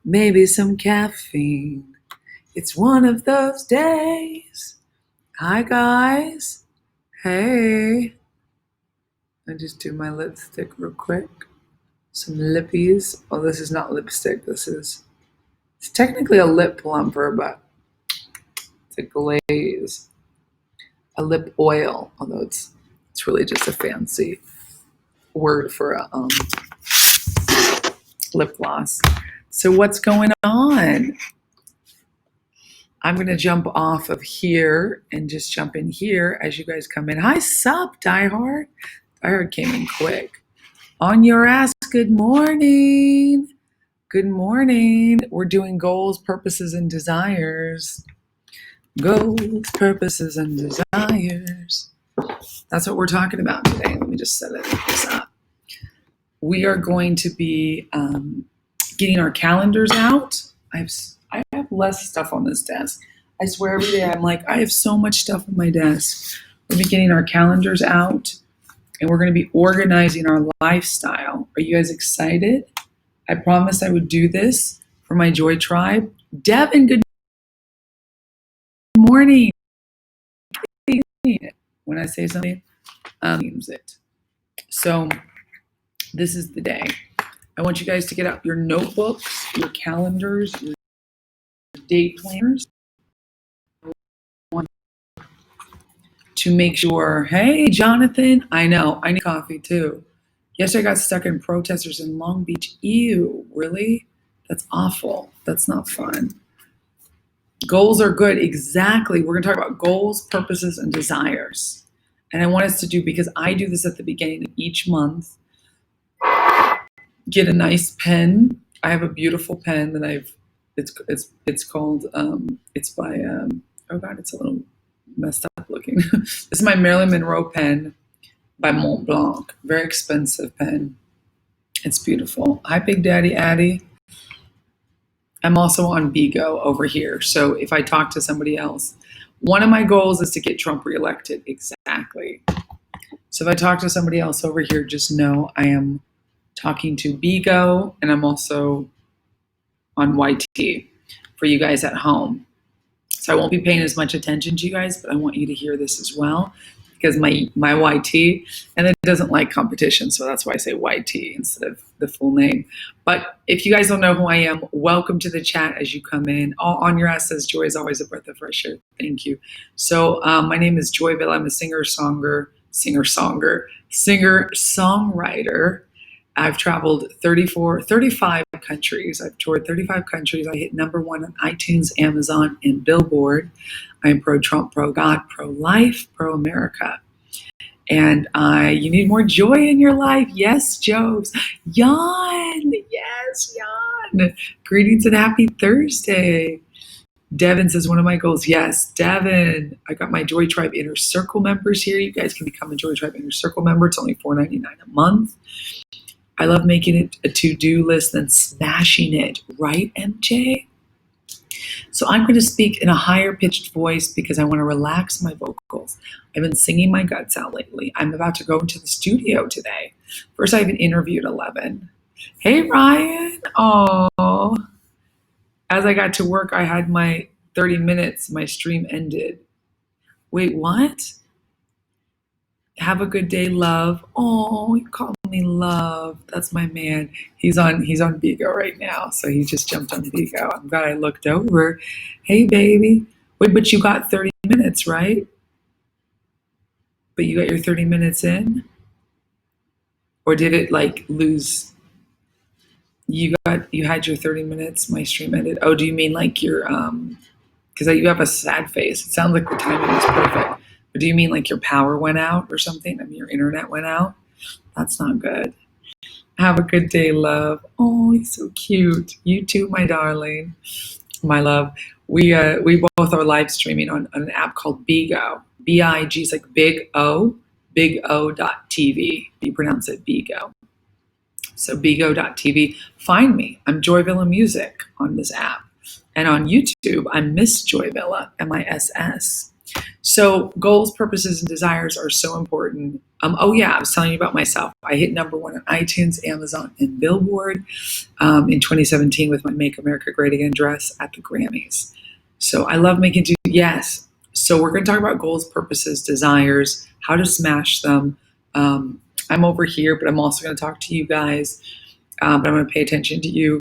maybe some caffeine. It's one of those days. Hi, guys. Hey. I just do my lipstick real quick. Some lippies. Oh, this is not lipstick. It's technically a lip plumper, but it's a glaze. A lip oil, although it's really just a fancy word for a lip gloss. So what's going on? I'm going to jump off of here and just jump in here as you guys come in. Hi, sup, Diehard. Diehard came in quick. On your ass, good morning. Good morning. We're doing goals, purposes, and desires. Goals, purposes, and desires. That's what we're talking about today. Let me just set this up. We are going to be getting our calendars out. I have less stuff on this desk. I swear every day I'm like, I have so much stuff on my desk. We'll be getting our calendars out and we're going to be organizing our lifestyle. Are you guys excited? I promised I would do this for my Joytribe. Devin, good morning. When I say something, means it. So this is the day. I want you guys to get out your notebooks, your calendars, your date planners to make sure, hey, Jonathan, I know, I need coffee too. Yesterday I got stuck in protesters in Long Beach. Ew, really? That's awful. That's not fun. Goals are good. Exactly. We're going to talk about goals, purposes, and desires. And I want us to do, because I do this at the beginning of each month, get a nice pen. I have a beautiful pen that it's called, it's by, oh God, it's a little messed up looking. This is my Marilyn Monroe pen by Mont Blanc. Very expensive pen. It's beautiful. Hi, Big Daddy Addie. I'm also on Bigo over here. So if I talk to somebody else, one of my goals is to get Trump reelected. Exactly. So if I talk to somebody else over here, just know I am talking to Bigo, and I'm also on YT for you guys at home. So I won't be paying as much attention to you guys, but I want you to hear this as well, because my YT, and it doesn't like competition, so that's why I say YT instead of the full name. But if you guys don't know who I am, welcome to the chat as you come in. On your ass says, Joy is always a breath of fresh air. Thank you. So my name is Joyvilla. I'm a singer-songwriter. I've traveled 35 countries. I've toured 35 countries. I hit #1 on iTunes, Amazon, and Billboard. I'm pro-Trump, pro-God, pro-life, pro-America. And you need more joy in your life. Yes, Jobs. Jan. Yes, Jan. Greetings and happy Thursday. Devin says, one of my goals. Yes, Devin. I got my Joytribe Inner Circle members here. You guys can become a Joytribe Inner Circle member. It's only $4.99 a month. I love making it a to-do list and smashing it. Right, MJ? So I'm going to speak in a higher pitched voice because I want to relax my vocals. I've been singing my guts out lately. I'm about to go into the studio today. First, I have an interview at 11. Hey, Ryan. Oh. As I got to work, I had my 30 minutes. My stream ended. Wait, what? Have a good day, love. Oh, you call me love. That's my man. He's on Bigo right now, so he just jumped on Bigo. I'm glad I looked over. Hey, baby. Wait, but you got 30 minutes, right? But you got your 30 minutes in? Or did it like lose? You had your 30 minutes, my stream ended. Oh, do you mean like your because you have a sad face. It sounds like the timing was perfect. But do you mean like your power went out or something? I mean, your internet went out? That's not good. Have a good day, love. Oh, he's so cute. You too, my darling. My love. We both are live streaming on an app called Bigo. B-I-G is like big O, bigo.tv. You pronounce it Bigo. So bigo.tv. Find me. I'm Joyvilla Music on this app. And on YouTube, I'm Miss Joyvilla, MISS. So goals, purposes, and desires are so important. Oh yeah, I was telling you about myself. I hit number one on iTunes, Amazon, and Billboard in 2017 with my "Make America Great Again" dress at the Grammys. So I love making. Yes. So we're going to talk about goals, purposes, desires, how to smash them. I'm over here, but I'm also going to talk to you guys. But I'm going to pay attention to you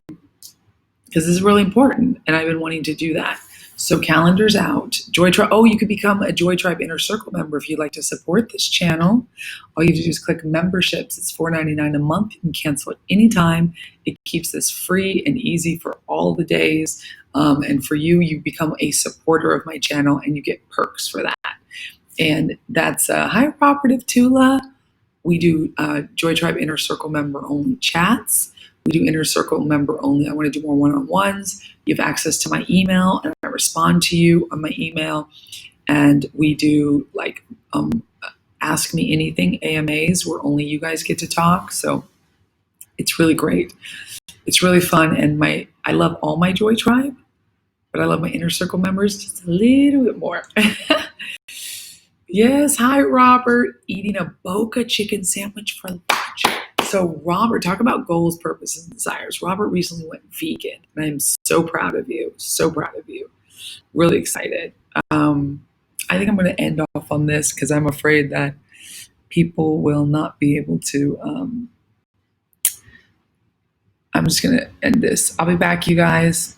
because this is really important, and I've been wanting to do that. So calendars out. Joytribe. Oh, you could become a Joytribe Inner Circle member if you'd like to support this channel. All you have to do is click memberships. It's $4.99 a month. You can cancel at any time. It keeps this free and easy for all the days. And for you, you become a supporter of my channel and you get perks for that. And that's hi, Operative Tula. We do Joytribe Inner Circle member only chats. We do Inner Circle member only. I want to do more one-on-ones. You have access to my email, and I respond to you on my email. And we do like Ask Me Anything AMAs where only you guys get to talk. So it's really great. It's really fun. And I love all my Joytribe, but I love my Inner Circle members just a little bit more. Yes, hi, Robert. Eating a Boca chicken sandwich for lunch. So, Robert, talk about goals, purposes, and desires. Robert recently went vegan, and I'm so proud of you. So proud of you. Really excited. I think I'm going to end off on this because I'm afraid that people will not be able to. I'm just going to end this. I'll be back, you guys,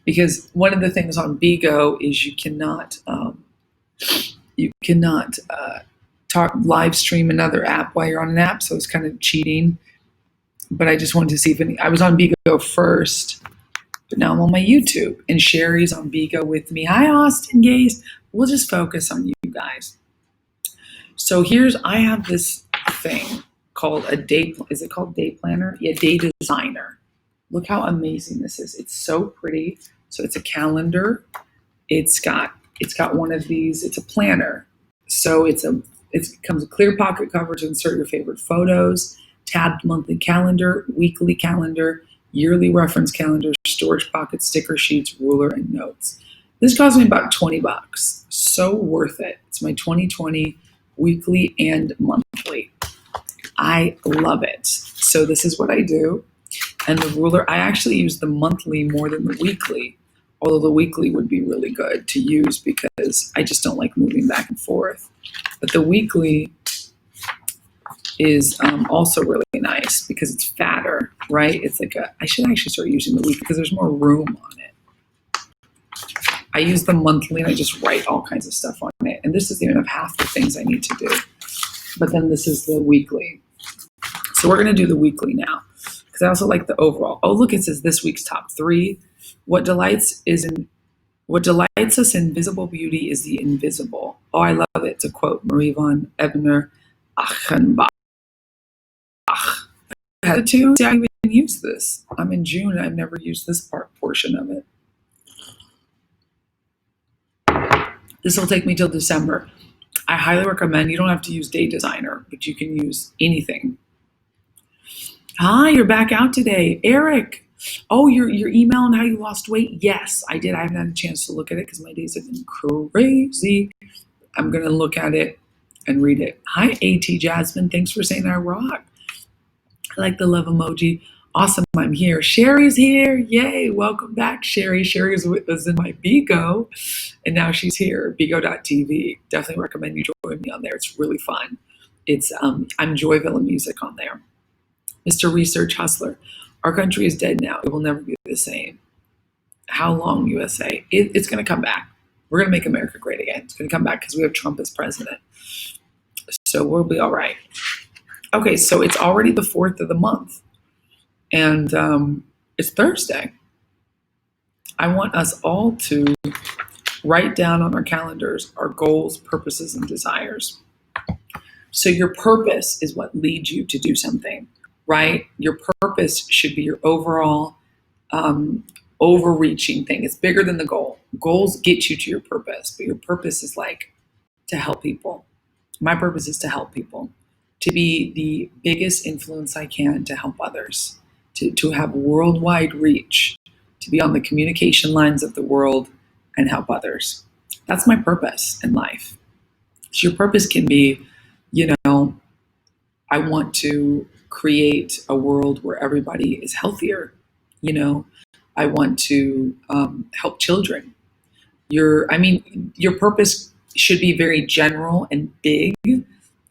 because one of the things on Bigo is you cannot talk live stream another app while you're on an app, so it's kind of cheating. But I just wanted to see if I was on Bigo first, but now I'm on my YouTube, and Sherry's on Bigo with me. Hi, Austin Gaze. We'll just focus on you guys. So I have this thing called a day. Is it called Day Planner? Yeah, Day Designer. Look how amazing this is. It's so pretty. So it's a calendar. It's got one of these. It's a planner. So it comes with clear pocket cover to insert your favorite photos, tabbed monthly calendar, weekly calendar, yearly reference calendar, storage pocket, sticker sheets, ruler, and notes. This cost me about $20. So worth it. It's my 2020 weekly and monthly. I love it. So this is what I do. And the ruler, I actually use the monthly more than the weekly, although the weekly would be really good to use because I just don't like moving back and forth. But the weekly is also really nice because it's fatter, right? It's like I should actually start using the weekly because there's more room on it. I use the monthly and I just write all kinds of stuff on it. And this doesn't even have half the things I need to do. But then this is the weekly. So we're going to do the weekly now because I also like the overall. Oh, look, it says this week's top 3. What delights us in visible beauty is the invisible. Oh, I love it. To quote Marie von Ebner Achenbach. I had to see, I even use this. I'm in June. I've never used this portion of it. This will take me till December. I highly recommend. You don't have to use Day Designer, but you can use anything. Hi, you're back out today, Eric. Oh, your email and how you lost weight? Yes, I did. I haven't had a chance to look at it because my days have been crazy. I'm going to look at it and read it. Hi, AT Jasmine. Thanks for saying I rock. I like the love emoji. Awesome, I'm here. Sherry's here. Yay, welcome back, Sherry. Sherry was in my Bigo, and now she's here, bigo.tv. Definitely recommend you join me on there. It's really fun. It's I'm Joyvilla Music on there. Mr. Research Hustler. Our country is dead now. It will never be the same. How long, USA? It's going to come back. We're going to make America great again. It's going to come back because we have Trump as president. So we'll be all right. Okay, so it's already the 4th of the month. And it's Thursday. I want us all to write down on our calendars our goals, purposes, and desires. So your purpose is what leads you to do something, right? Your purpose should be your overall overreaching thing. It's bigger than the goal. Goals get you to your purpose, but your purpose is like to help people. My purpose is to help people, to be the biggest influence I can to help others, to have worldwide reach, to be on the communication lines of the world and help others. That's my purpose in life. So your purpose can be, you know, I want to create a world where everybody is healthier. You know, I want to help children. Your purpose should be very general and big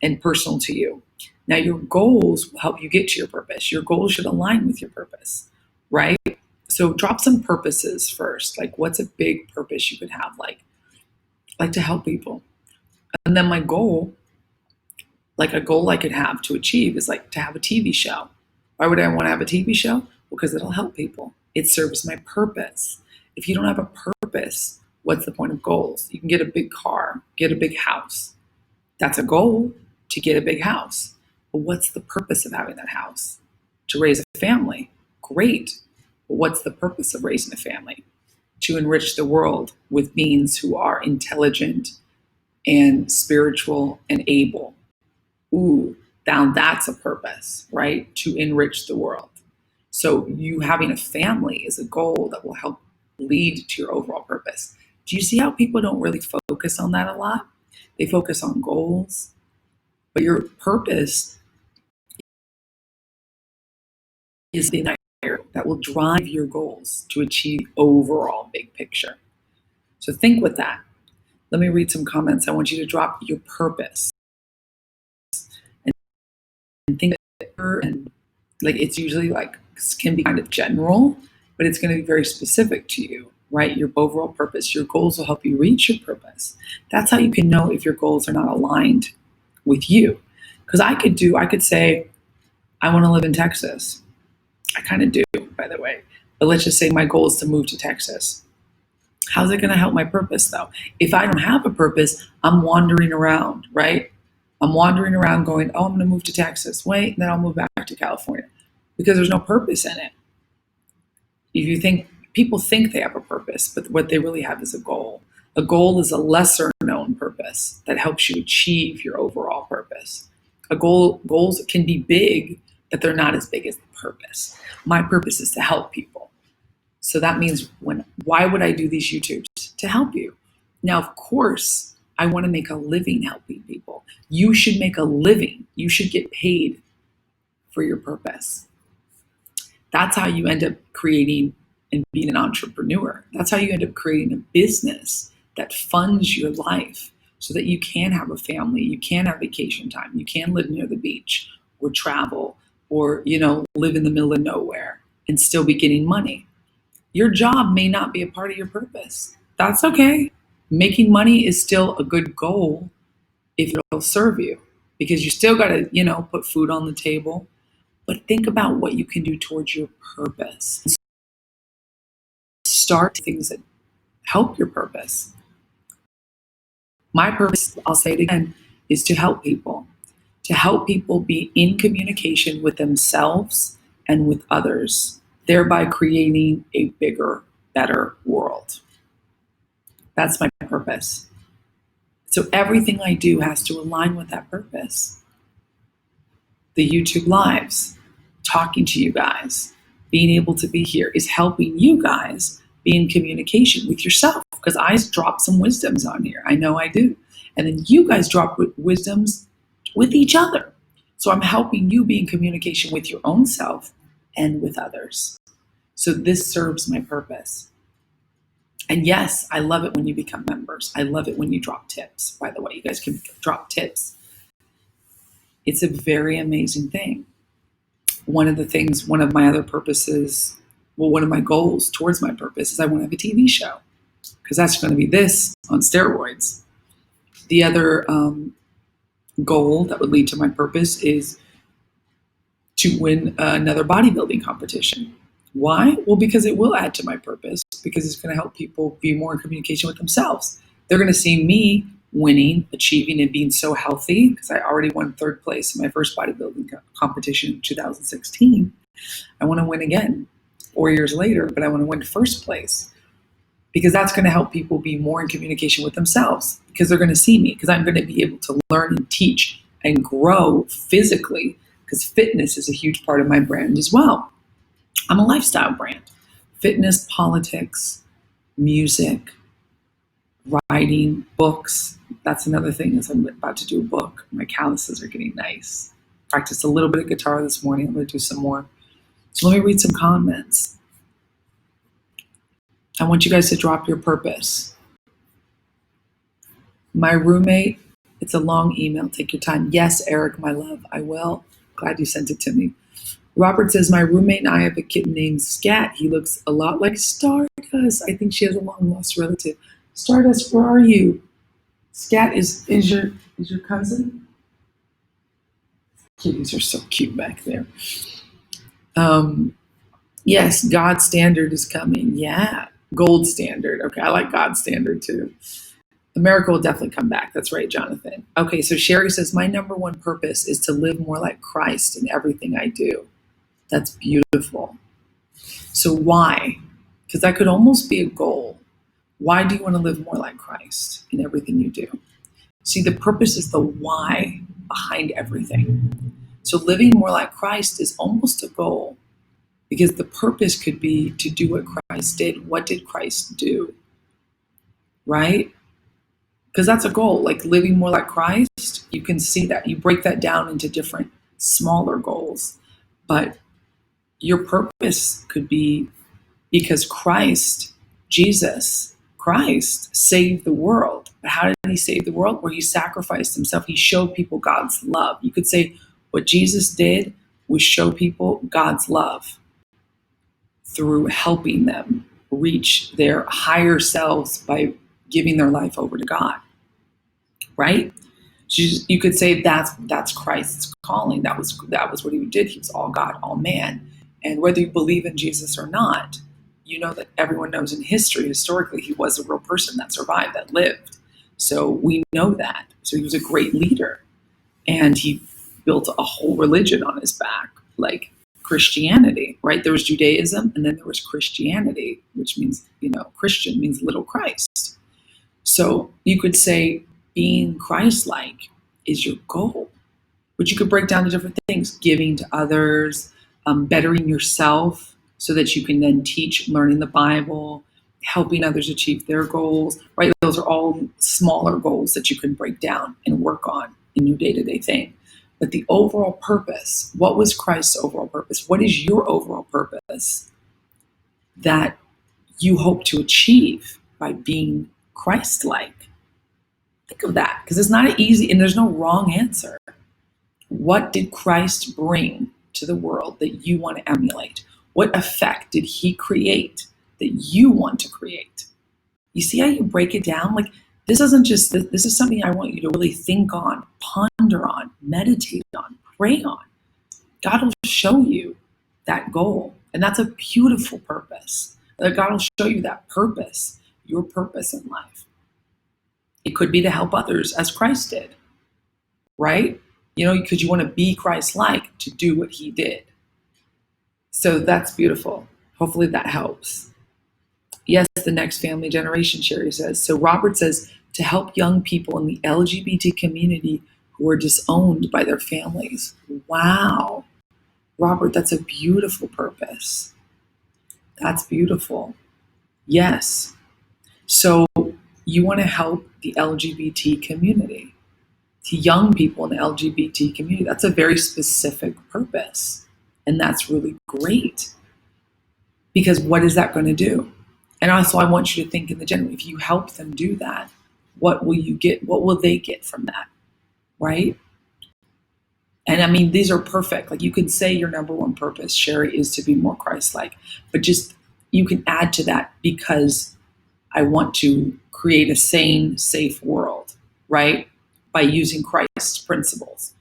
and personal to you. Now, your goals will help you get to your purpose. Your goals should align with your purpose, right? So drop some purposes first. Like, what's a big purpose you could have? Like to help people. And then my goal, like a goal I could have to achieve, is like to have a TV show. Why would I want to have a TV show? Because it'll help people. It serves my purpose. If you don't have a purpose, what's the point of goals? You can get a big car, get a big house. That's a goal, to get a big house. But what's the purpose of having that house? To raise a family. Great. But what's the purpose of raising a family? To enrich the world with beings who are intelligent and spiritual and able. Ooh, now that's a purpose, right? To enrich the world. So you having a family is a goal that will help lead to your overall purpose. Do you see how people don't really focus on that a lot? They focus on goals, but your purpose is the entire that will drive your goals to achieve overall big picture. So think with that. Let me read some comments. I want you to drop your purpose and think and like it's usually like can be kind of general, but it's going to be very specific to you, right? Your overall purpose, your goals will help you reach your purpose. That's how you can know if your goals are not aligned with you. Because I could say, I want to live in Texas. I kind of do, by the way. But let's just say my goal is to move to Texas. How's it going to help my purpose though? If I don't have a purpose, I'm wandering around, right? I'm wandering around going, oh, I'm going to move to Texas. Wait, and then I'll move back to California because there's no purpose in it. If you think people think they have a purpose, but what they really have is a goal. A goal is a lesser known purpose that helps you achieve your overall purpose. Goals can be big, but they're not as big as the purpose. My purpose is to help people. So that means why would I do these YouTubes? To help you. Now, of course, I want to make a living helping people. You should make a living. You should get paid for your purpose. That's how you end up creating and being an entrepreneur. That's how you end up creating a business that funds your life so that you can have a family, you can have vacation time, you can live near the beach or travel or, live in the middle of nowhere and still be getting money. Your job may not be a part of your purpose. That's okay. Making money is still a good goal if it'll serve you because you still got to, put food on the table. But think about what you can do towards your purpose. Start things that help your purpose. My purpose, I'll say it again, is to help people be in communication with themselves and with others, thereby creating a bigger, better world. That's my purpose. So everything I do has to align with that purpose. The YouTube lives, talking to you guys, being able to be here is helping you guys be in communication with yourself because I drop some wisdoms on here. I know I do. And then you guys drop wisdoms with each other. So I'm helping you be in communication with your own self and with others. So this serves my purpose. And yes, I love it when you become members. I love it when you drop tips. By the way, you guys can drop tips. It's a very amazing thing. One of my other purposes, one of my goals towards my purpose is I want to have a TV show because that's going to be this on steroids. The other goal that would lead to my purpose is to win another bodybuilding competition. Why? Well, because it will add to my purpose because it's going to help people be more in communication with themselves. They're going to see me winning, achieving, and being so healthy because I already won third place in my first bodybuilding competition in 2016. I want to win again 4 years later, but I want to win first place because that's going to help people be more in communication with themselves because they're going to see me because I'm going to be able to learn and teach and grow physically because fitness is a huge part of my brand as well. I'm a lifestyle brand. Fitness, politics, music, writing, books. That's another thing is I'm about to do a book. My calluses are getting nice. Practiced a little bit of guitar this morning. I'm going to do some more. So let me read some comments. I want you guys to drop your purpose. My roommate, it's a long email. Take your time. Yes, Eric, my love, I will. Glad you sent it to me. Robert says, my roommate and I have a kitten named Scat. He looks a lot like Stardust. I think she has a long lost relative. Stardust, where are you? Scat is your cousin? Kitties are so cute back there. Yes, God's standard is coming. Yeah. Gold standard. Okay, I like God's standard too. America will definitely come back. That's right, Jonathan. Okay, so Sherry says, my number one purpose is to live more like Christ in everything I do. That's beautiful. So why? Because that could almost be a goal. Why do you want to live more like Christ in everything you do? See, the purpose is the why behind everything. So living more like Christ is almost a goal because the purpose could be to do what Christ did. What did Christ do? Right? Because that's a goal, like living more like Christ. You can see that. You break that down into different smaller goals. But your purpose could be because Christ, Jesus, Christ saved the world. But how did he save the world? Where he sacrificed himself. He showed people God's love. You could say what Jesus did was show people God's love through helping them reach their higher selves by giving their life over to God. Right? So you could say that's Christ's calling. That was what he did. He was all God, all man. And whether you believe in Jesus or not, you know that everyone knows in history, historically, he was a real person that survived, that lived. So we know that. So he was a great leader. And he built a whole religion on his back, like Christianity, right? There was Judaism and then there was Christianity, which means, Christian means little Christ. So you could say being Christ-like is your goal, but you could break down to different things, giving to others, bettering yourself so that you can then teach, learning the Bible, helping others achieve their goals, right? Those are all smaller goals that you can break down and work on in your day-to-day thing. But the overall purpose, what was Christ's overall purpose? What is your overall purpose that you hope to achieve by being Christ-like? Think of that, because it's not easy and there's no wrong answer. What did Christ bring to the world that you want to emulate? What effect did he create that you want to create? You see how you break it down? Like, this is something I want you to really think on, ponder on, meditate on, pray on. God will show you that goal. And that's a beautiful purpose. That God will show you that purpose, your purpose in life. It could be to help others as Christ did, right? Because you want to be Christ-like to do what he did. So that's beautiful. Hopefully that helps. Yes, the next family generation, Sherry says. So Robert says, to help young people in the LGBT community who are disowned by their families. Wow. Robert, that's a beautiful purpose. That's beautiful. Yes. So you want to help the LGBT community, to young people in the LGBT community. That's a very specific purpose. And that's really great. Because what is that going to do? And also, I want you to think in the general, if you help them do that, what will you get? What will they get from that? Right? And I mean, these are perfect. Like, you can say your number one purpose, Sherry, is to be more Christ-like, but just you can add to that because I want to create a sane, safe world, right? By using Christ's principles.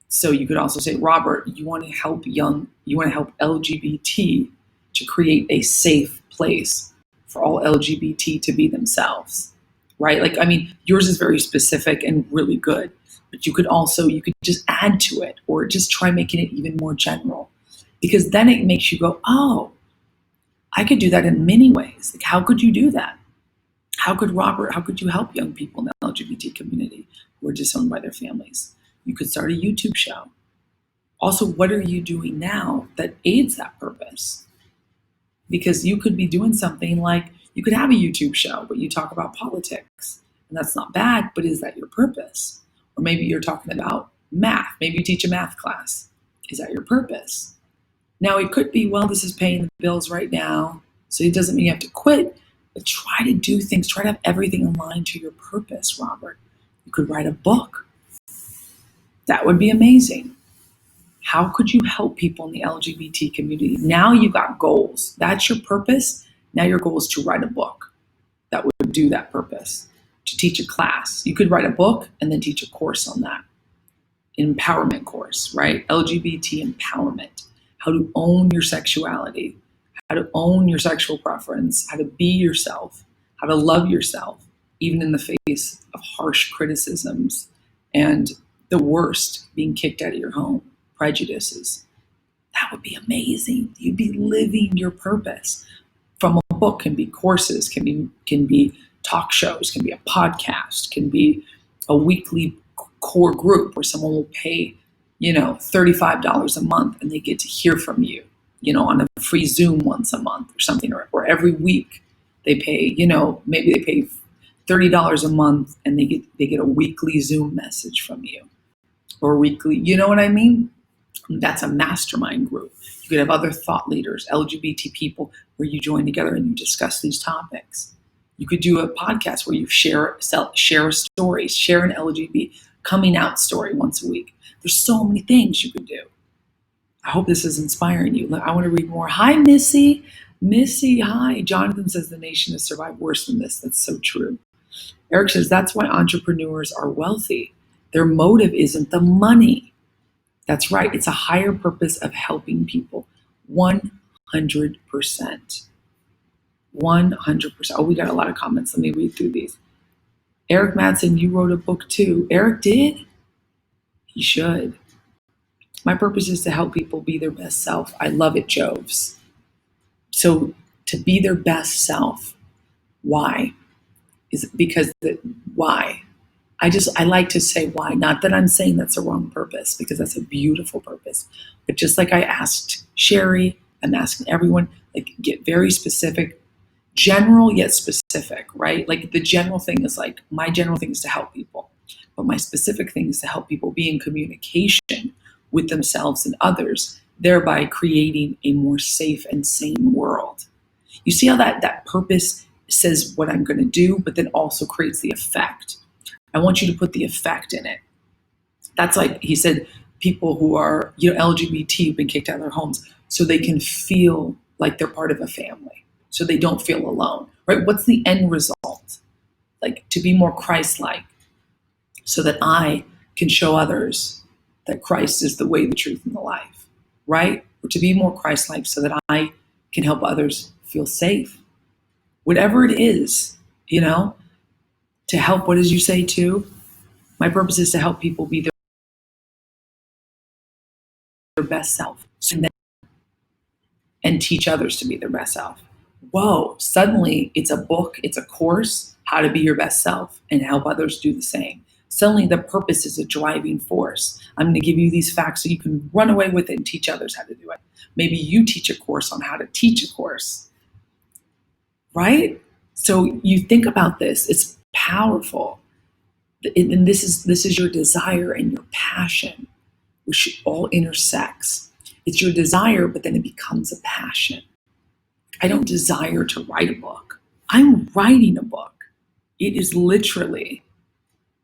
So you could also say, Robert, you want to help LGBT to create a safe place for all LGBT to be themselves, right? Like, I mean, yours is very specific and really good, but you could just add to it or just try making it even more general, because then it makes you go, oh, I could do that in many ways. Like, how could you do that? How could you help young people in the LGBT community who are disowned by their families? You could start a YouTube show. Also, what are you doing now that aids that purpose? Because you could be doing something like, You could have a YouTube show, but you talk about politics. And that's not bad, but is that your purpose? Or maybe you're talking about math. Maybe you teach a math class. Is that your purpose? Now, it could be, well, this is paying the bills right now, so it doesn't mean you have to quit, but try to do things, try to have everything aligned to your purpose, Robert. You could write a book. That would be amazing. How could you help people in the LGBT community? Now you've got goals. That's your purpose. Now your goal is to write a book that would do that purpose, to teach a class. You could write a book and then teach a course on that. Empowerment course, right? LGBT empowerment. How to own your sexuality, how to own your sexual preference, how to be yourself, how to love yourself, even in the face of harsh criticisms and the worst, being kicked out of your home, prejudices. That would be amazing. You'd be living your purpose. From a book, can be courses, can be talk shows, can be a podcast, can be a weekly core group where someone will pay $35 a month and they get to hear from you, on a free Zoom once a month or something, or every week they pay, maybe they pay $30 a month and they get a weekly Zoom message from you, or weekly, you know what I mean? That's a mastermind group. You could have other thought leaders, LGBT people, where you join together and you discuss these topics. You could do a podcast where you share a story, share an LGBT coming out story once a week. There's so many things you could do. I hope this is inspiring you. I want to read more. Hi, Missy. Missy, hi. Jonathan says the nation has survived worse than this. That's so true. Eric says that's why entrepreneurs are wealthy. Their motive isn't the money. That's right. It's a higher purpose of helping people. 100%. 100%. Oh, we got a lot of comments. Let me read through these. Eric Madsen, you wrote a book too. Eric did? He should. My purpose is to help people be their best self. I love it, Joves. So to be their best self, why? Is it because why? I like to say why. Not that I'm saying that's a wrong purpose, because that's a beautiful purpose. But just like I asked Sherry, I'm asking everyone, like, get very specific, general yet specific, right? Like the general thing is like, my general thing is to help people. But my specific thing is to help people be in communication with themselves and others, thereby creating a more safe and sane world. You see how that purpose says what I'm going to do, but then also creates the effect. I want you to put the effect in it. That's like, he said, people who are LGBT have been kicked out of their homes so they can feel like they're part of a family, so they don't feel alone, right? What's the end result? Like to be more Christ-like, so that I can show others that Christ is the way, the truth, and the life, right? Or to be more Christ-like so that I can help others feel safe. Whatever it is, to help, what did you say too? My purpose is to help people be their best self and teach others to be their best self. Whoa, suddenly it's a book, it's a course, how to be your best self and help others do the same. Suddenly the purpose is a driving force. I'm going to give you these facts so you can run away with it and teach others how to do it. Maybe you teach a course on how to teach a course, right? So you think about this, it's powerful. And this is your desire and your passion, which all intersects. It's your desire, but then it becomes a passion. I don't desire to write a book. I'm writing a book. It is literally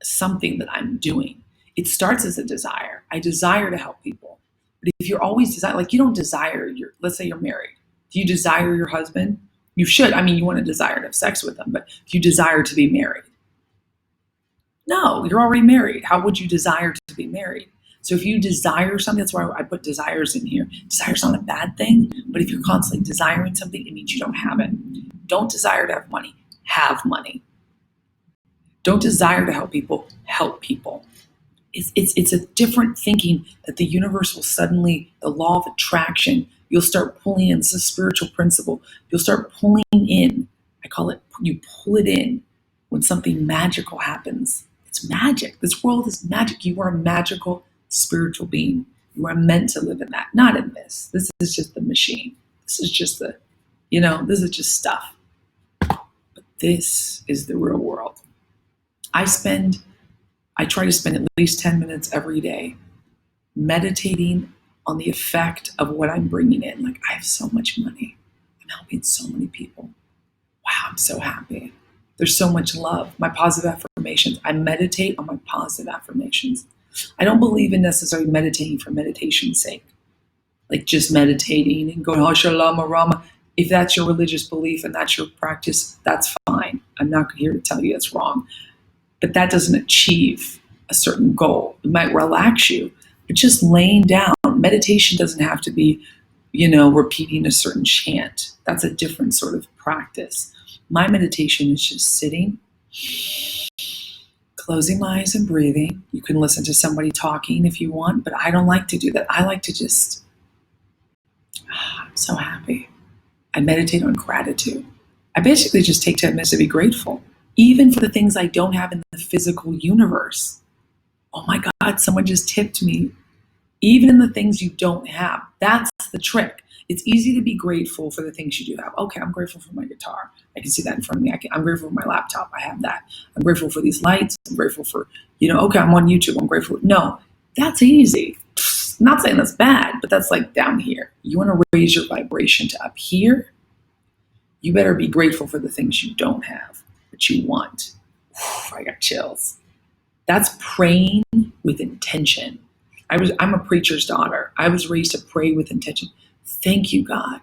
something that I'm doing. It starts as a desire. I desire to help people. But if you're always like you don't desire let's say you're married. Do you desire your husband? You should. I mean, you want to desire to have sex with them, but do you desire to be married? No, you're already married. How would you desire to be married? So if you desire something, that's why I put desires in here. Desire's not a bad thing, but if you're constantly desiring something, it means you don't have it. Don't desire to have money. Have money. Don't desire to help people. Help people. It's a different thinking that the universe will suddenly, the law of attraction, you'll start pulling in. It's a spiritual principle. You'll start pulling in. I call it, you pull it in when something magical happens. It's magic. This world is magic. You are a magical spiritual being. You are meant to live in that, not in this. This is just the machine. This is just this is just stuff. This is the real world. I try to spend at least 10 minutes every day meditating on the effect of what I'm bringing in. Like, I have so much money. I'm helping so many people. Wow, I'm so happy. There's so much love. My positive affirmations. I meditate on my positive affirmations. I don't believe in necessarily meditating for meditation's sake, like just meditating and going, Hashalama Rama. If that's your religious belief and that's your practice, that's fine. I'm not here to tell you it's wrong. But that doesn't achieve a certain goal. It might relax you, but just laying down, meditation doesn't have to be, repeating a certain chant. That's a different sort of practice. My meditation is just sitting, closing my eyes and breathing. You can listen to somebody talking if you want, but I don't like to do that. I like to just, I'm so happy. I meditate on gratitude. I basically just take 10 minutes to be grateful, even for the things I don't have in the physical universe. Oh my God, someone just tipped me. Even in the things you don't have, that's the trick. It's easy to be grateful for the things you do have. Okay, I'm grateful for my guitar. I can see that in front of me. I'm grateful for my laptop. I have that. I'm grateful for these lights. I'm grateful for, okay, I'm on YouTube. I'm grateful. No, that's easy. I'm not saying that's bad, but that's like down here. You want to raise your vibration to up here, you better be grateful for the things you don't have, but you want. I got chills. That's praying with intention. I'm a preacher's daughter. I was raised to pray with intention. Thank you, God,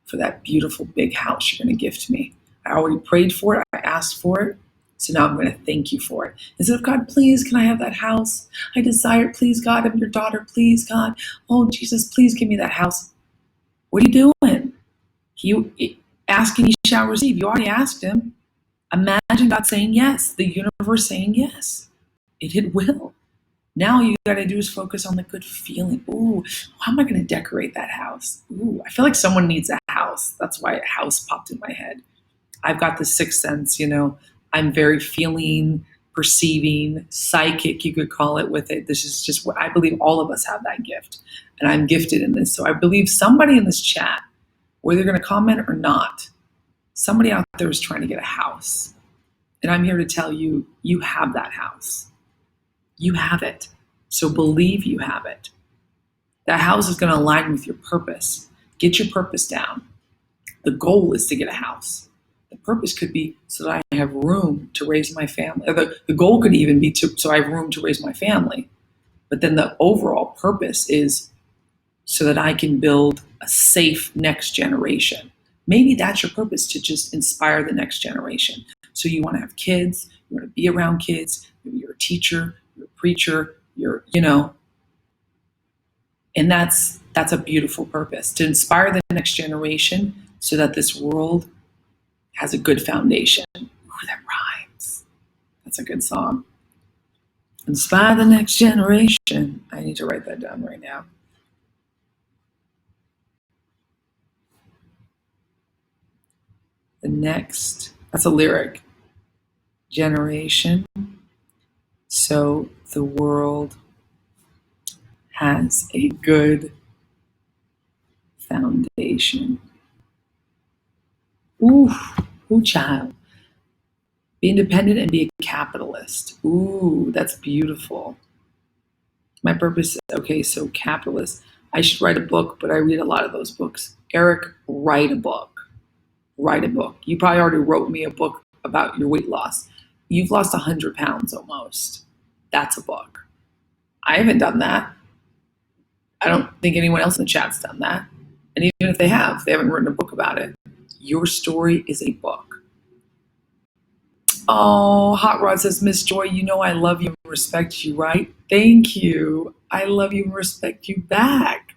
for that beautiful big house you're going to gift me. I already prayed for it. I asked for it. So now I'm going to thank you for it. Instead of, God, please, can I have that house? I desire it. Please, God, I'm your daughter. Please, God. Oh, Jesus, please give me that house. What are you doing? You ask and you shall receive. You already asked him. Imagine God saying yes. The universe saying yes. It will. Now you got to do is focus on the good feeling. Ooh, how am I going to decorate that house? Ooh, I feel like someone needs a house. That's why a house popped in my head. I've got the sixth sense, I'm very feeling, perceiving, psychic, you could call it with it. This is just what I believe all of us have that gift. And I'm gifted in this. So I believe somebody in this chat, whether they're going to comment or not, somebody out there is trying to get a house. And I'm here to tell you, you have that house. You have it. So believe you have it. That house is going to align with your purpose. Get your purpose down. The goal is to get a house. The purpose could be so that I have room to raise my family. Or the goal could even be so I have room to raise my family. But then the overall purpose is so that I can build a safe next generation. Maybe that's your purpose, to just inspire the next generation. So you want to have kids, you want to be around kids, maybe you're a teacher, you're a preacher, and that's a beautiful purpose, to inspire the next generation so that this world has a good foundation. Ooh, that rhymes. That's a good song. Inspire the next generation. I need to write that down right now. That's a lyric. Generation. So the world has a good foundation. Ooh, child. Be independent and be a capitalist. Ooh, that's beautiful. My purpose, okay, so capitalist. I should write a book, but I read a lot of those books. Eric, write a book. Write a book. You probably already wrote me a book about your weight loss. You've lost 100 pounds almost. That's a book. I haven't done that. I don't think anyone else in the chat's done that. And even if they haven't written a book about it. Your story is a book. Oh, Hot Rod says, Miss Joy, I love you and respect you, right? Thank you. I love you and respect you back.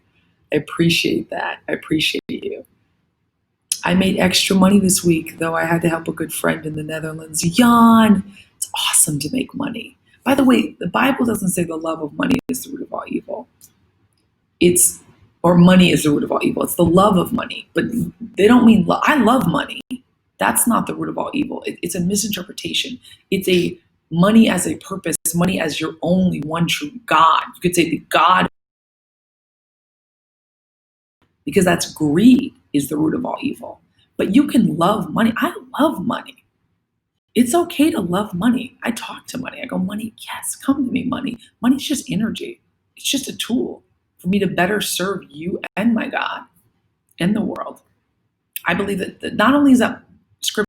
I appreciate that. I appreciate you. I made extra money this week, though I had to help a good friend in the Netherlands. Jan, it's awesome to make money. By the way, the Bible doesn't say the love of money is the root of all evil. Or money is the root of all evil. It's the love of money. But they don't mean love. I love money. That's not the root of all evil. It's a misinterpretation. It's a money as a purpose, money as your only one true God. You could say the God, because that's greed is the root of all evil. But you can love money. I love money. It's okay to love money. I talk to money. I go, money, yes, come to me, money. Money's just energy. It's just a tool for me to better serve you and my God and the world. I believe that not only is that scripture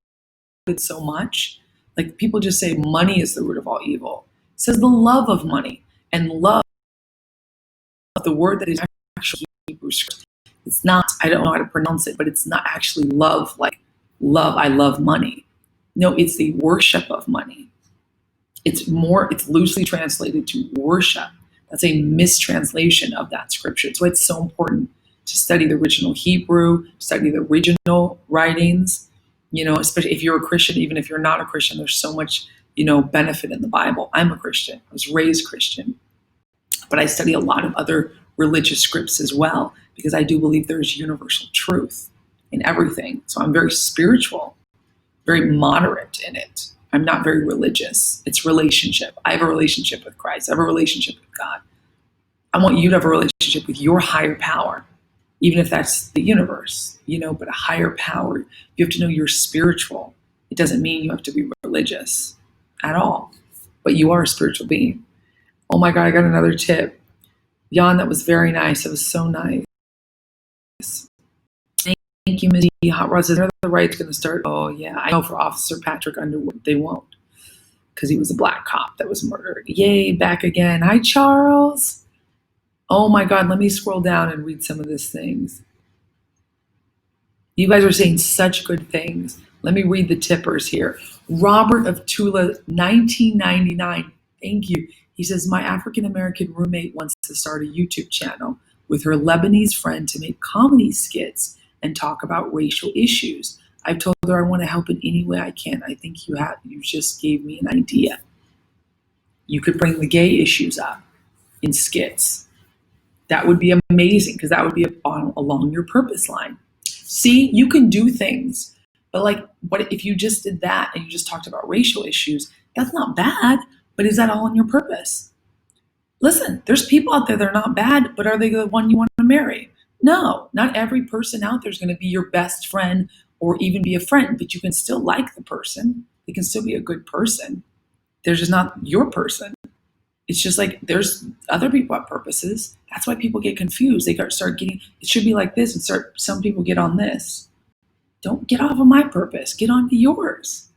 so much, like people just say money is the root of all evil. It says the love of money, and love, the word that is actually Hebrew script. It's not, I don't know how to pronounce it, but it's not actually love like love, I love money. No, it's the worship of money. It's loosely translated to worship. That's a mistranslation of that scripture. That's why it's so important to study the original Hebrew, study the original writings, especially if you're a Christian. Even if you're not a Christian, there's so much, benefit in the Bible. I'm a Christian. I was raised Christian, but I study a lot of other religious scripts as well, because I do believe there's universal truth in everything. So I'm very spiritual, very moderate in it. I'm not very religious. It's relationship. I have a relationship with Christ. I have a relationship with God. I want you to have a relationship with your higher power, even if that's the universe, but a higher power. You have to know you're spiritual. It doesn't mean you have to be religious at all, but you are a spiritual being. Oh my God, I got another tip. Jan, that was very nice. It was so nice. Thank you, Ms. Hot Rod says, are the rights going to start? Oh, yeah. I know for Officer Patrick Underwood, they won't, because he was a black cop that was murdered. Yay, back again. Hi, Charles. Oh, my God. Let me scroll down and read some of these things. You guys are saying such good things. Let me read the tippers here. Robert of Tula, 1999. Thank you. He says, my African-American roommate wants to start a YouTube channel with her Lebanese friend to make comedy skits and talk about racial issues. I've told her I want to help in any way I can. I think you just gave me an idea. You could bring the gay issues up in skits. That would be amazing, because that would be along your purpose line. See, you can do things, but what if you just did that and you just talked about racial issues? That's not bad, but is that all on your purpose? Listen, there's people out there that are not bad, but are they the one you want to marry? No, not every person out there is going to be your best friend or even be a friend, but you can still like the person. They can still be a good person. They're just not your person. It's just like there's other people have purposes. That's why people get confused. They start getting, it should be like this, and some people get on this. Don't get off of my purpose. Get onto yours.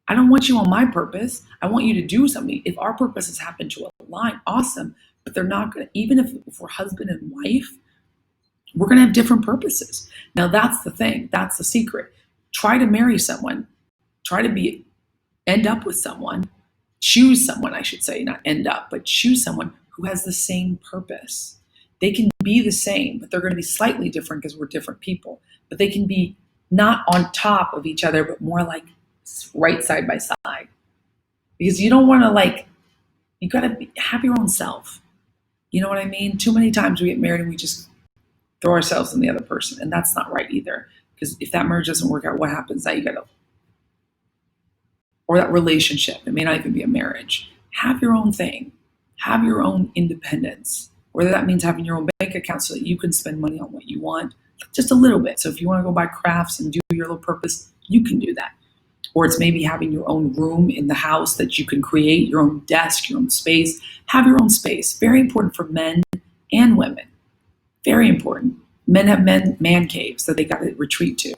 I don't want you on my purpose. I want you to do something. If our purposes happen to align, awesome. But they're not going to, even if we're husband and wife, we're going to have different purposes. Now that's the thing. That's the secret. Try to marry someone. Try to end up with someone. Choose someone, I should say, not end up, but choose someone who has the same purpose. They can be the same, but they're going to be slightly different because we're different people. But they can be not on top of each other, but more like right side by side. Because you don't want to you got to have your own self. You know what I mean? Too many times we get married and we just throw ourselves in the other person, and that's not right either. Because if that marriage doesn't work out, what happens? Now you got to, or that relationship, it may not even be a marriage. Have your own thing. Have your own independence. Whether that means having your own bank account so that you can spend money on what you want, just a little bit. So if you want to go buy crafts and do your little purpose, you can do that. Or it's maybe having your own room in the house that you can create, your own desk, your own space. Have your own space. Very important for men and women. Very important. Men have man caves that they got to retreat to.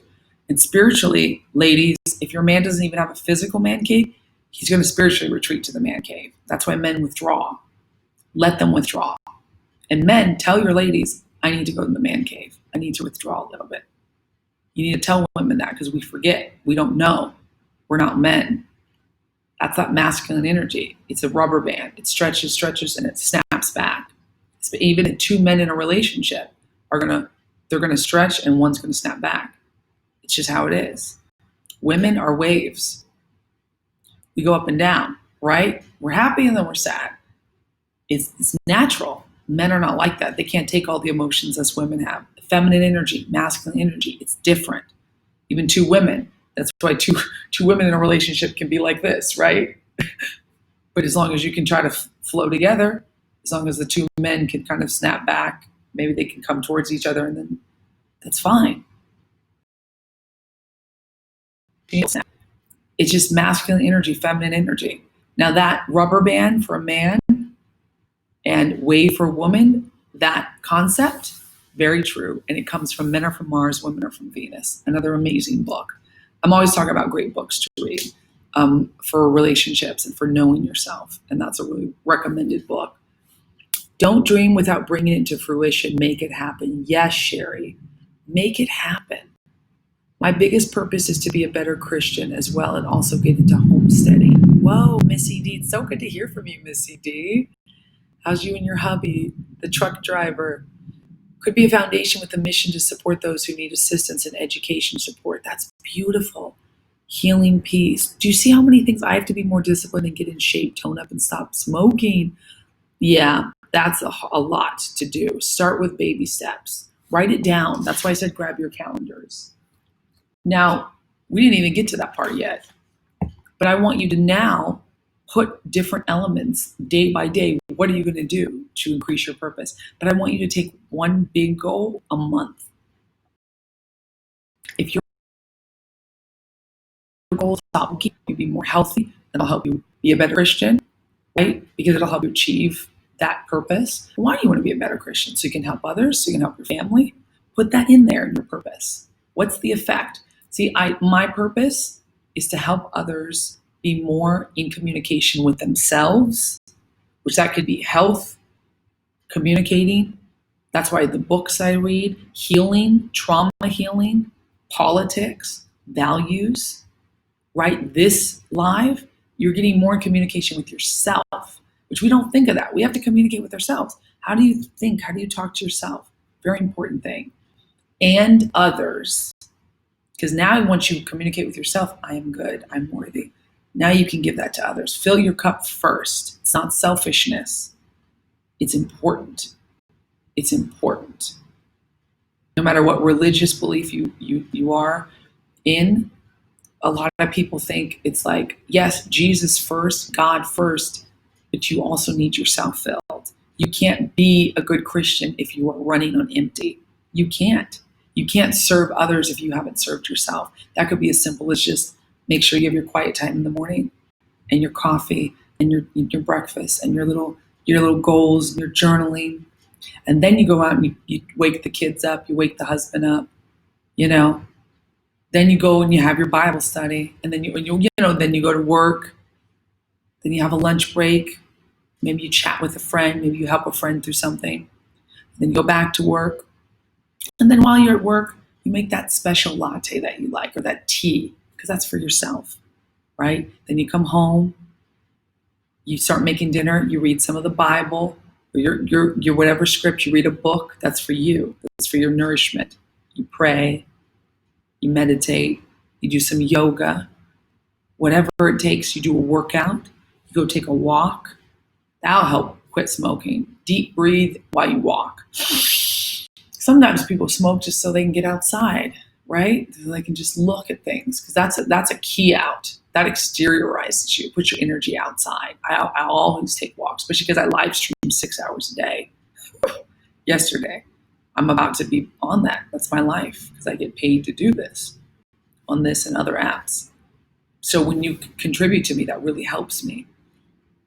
And spiritually, ladies, if your man doesn't even have a physical man cave, he's going to spiritually retreat to the man cave. That's why men withdraw. Let them withdraw. And men, tell your ladies, I need to go to the man cave. I need to withdraw a little bit. You need to tell women that, because we forget. We don't know. We're not men. That's that masculine energy. It's a rubber band. It stretches, and it snaps back. So even two men in a relationship they're gonna stretch and one's gonna snap back. It's just how it is. Women are waves. We go up and down, right? We're happy and then we're sad. It's natural. Men are not like that. They can't take all the emotions as women have. Feminine energy, masculine energy, it's different. Even two women. That's why two women in a relationship can be like this, right? But as long as you can try to flow together, as long as the two men can kind of snap back, maybe they can come towards each other, and then that's fine. It's just masculine energy, feminine energy. Now that rubber band for a man and wave for a woman, that concept, very true. And it comes from Men Are From Mars, Women Are From Venus. Another amazing book. I'm always talking about great books to read for relationships and for knowing yourself. And that's a really recommended book. Don't dream without bringing it to fruition. Make it happen. Yes, Sherry, make it happen. My biggest purpose is to be a better Christian as well and also get into homesteading. Whoa, Missy D. It's so good to hear from you, Missy D. How's you and your hubby, the truck driver? Could be a foundation with a mission to support those who need assistance and education support. That's beautiful. Healing peace. Do you see how many things I have to be more disciplined and get in shape, tone up, and stop smoking? Yeah, that's a lot to do. Start with baby steps. Write it down. That's why I said grab your calendars. Now, we didn't even get to that part yet, but I want you to now put different elements day by day. What are you going to do to increase your purpose? But I want you to take one big goal a month. If your goal is to keep you be more healthy, that'll help you be a better Christian, right? Because it'll help you achieve that purpose. Why do you want to be a better Christian? So you can help others, so you can help your family. Put that in there in your purpose. What's the effect? See, my purpose is to help others be more in communication with themselves, which that could be health, communicating. That's why the books I read, healing, trauma healing, politics, values, right? This live, you're getting more in communication with yourself, which we don't think of that. We have to communicate with ourselves. How do you think? How do you talk to yourself? Very important thing. And others. Because now once you communicate with yourself, I am good, I'm worthy. Now you can give that to others. Fill your cup first. It's not selfishness. It's important. It's important. No matter what religious belief you are in, a lot of people think it's like, yes, Jesus first, God first, but you also need yourself filled. You can't be a good Christian if you are running on empty. You can't. You can't serve others if you haven't served yourself. That could be as simple as just make sure you have your quiet time in the morning and your coffee and your breakfast and your little goals and your journaling. And then you go out and you wake the kids up, you wake the husband up, Then you go and you have your Bible study, and then then you go to work. Then you have a lunch break. Maybe you chat with a friend. Maybe you help a friend through something. Then you go back to work. And then while you're at work, you make that special latte that you like or that tea, because that's for yourself, right? Then you come home, you start making dinner, you read some of the Bible, or your whatever script, you read a book, that's for you. That's for your nourishment. You pray, you meditate, you do some yoga, whatever it takes, you do a workout, you go take a walk. That'll help quit smoking. Deep breathe while you walk. Sometimes people smoke just so they can get outside, right? So they can just look at things, because that's a key out. That exteriorizes you, puts your energy outside. I always take walks, especially because I live stream 6 hours a day. Yesterday, I'm about to be on that. That's my life, because I get paid to do this on this and other apps. So when you contribute to me, that really helps me.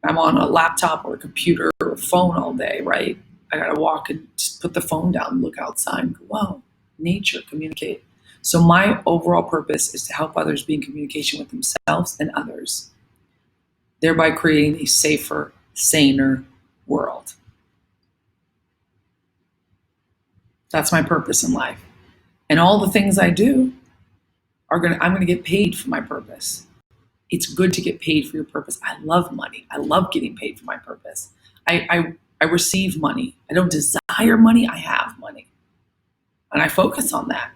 I'm on a laptop or a computer or a phone all day, right? I gotta walk and just put the phone down and look outside and go, wow, nature, communicate. So my overall purpose is to help others be in communication with themselves and others, thereby creating a safer, saner world. That's my purpose in life. And all the things I do I'm gonna get paid for my purpose. It's good to get paid for your purpose. I love money. I love getting paid for my purpose. I receive money. I don't desire money. I have money. And I focus on that.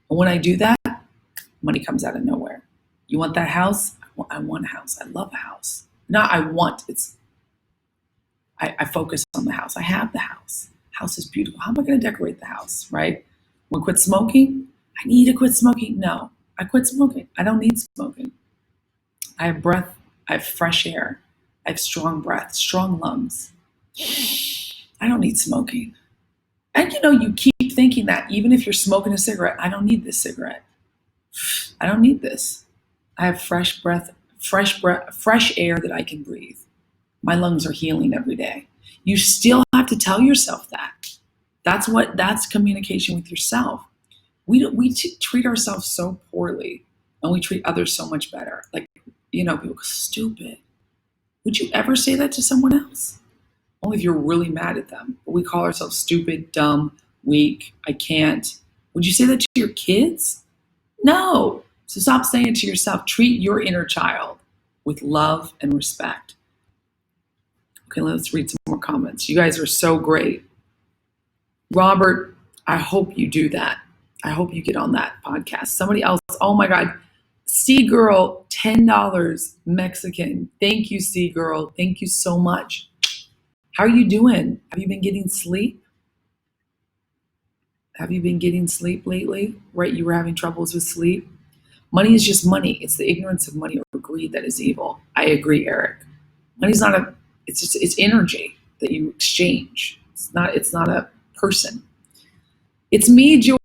And when I do that, money comes out of nowhere. You want that house? I want a house. I love a house. Not I want, I focus on the house. I have the house. House is beautiful. How am I going to decorate the house, right? When I quit smoking, I need to quit smoking. No, I quit smoking. I don't need smoking. I have breath. I have fresh air. I have strong breath, strong lungs. I don't need smoking. And you keep thinking that even if you're smoking a cigarette, I don't need this cigarette. I don't need this. I have fresh air that I can breathe. My lungs are healing every day. You still have to tell yourself that. That's communication with yourself. We treat ourselves so poorly, and we treat others so much better. Like, people go, stupid. Would you ever say that to someone else? Only if you're really mad at them. But we call ourselves stupid, dumb, weak, I can't. Would you say that to your kids? No. So stop saying it to yourself. Treat your inner child with love and respect. Okay, let's read some more comments. You guys are so great. Robert, I hope you do that. I hope you get on that podcast. Somebody else, oh my God. Sea Girl, $10 Mexican. Thank you, Sea Girl. Thank you so much. How are you doing? Have you been getting sleep? Have you been getting sleep lately? Right, you were having troubles with sleep. Money is just money. It's the ignorance of money or greed that is evil. I agree, Eric. Money's not it's energy that you exchange. It's not a person. It's me, Joy.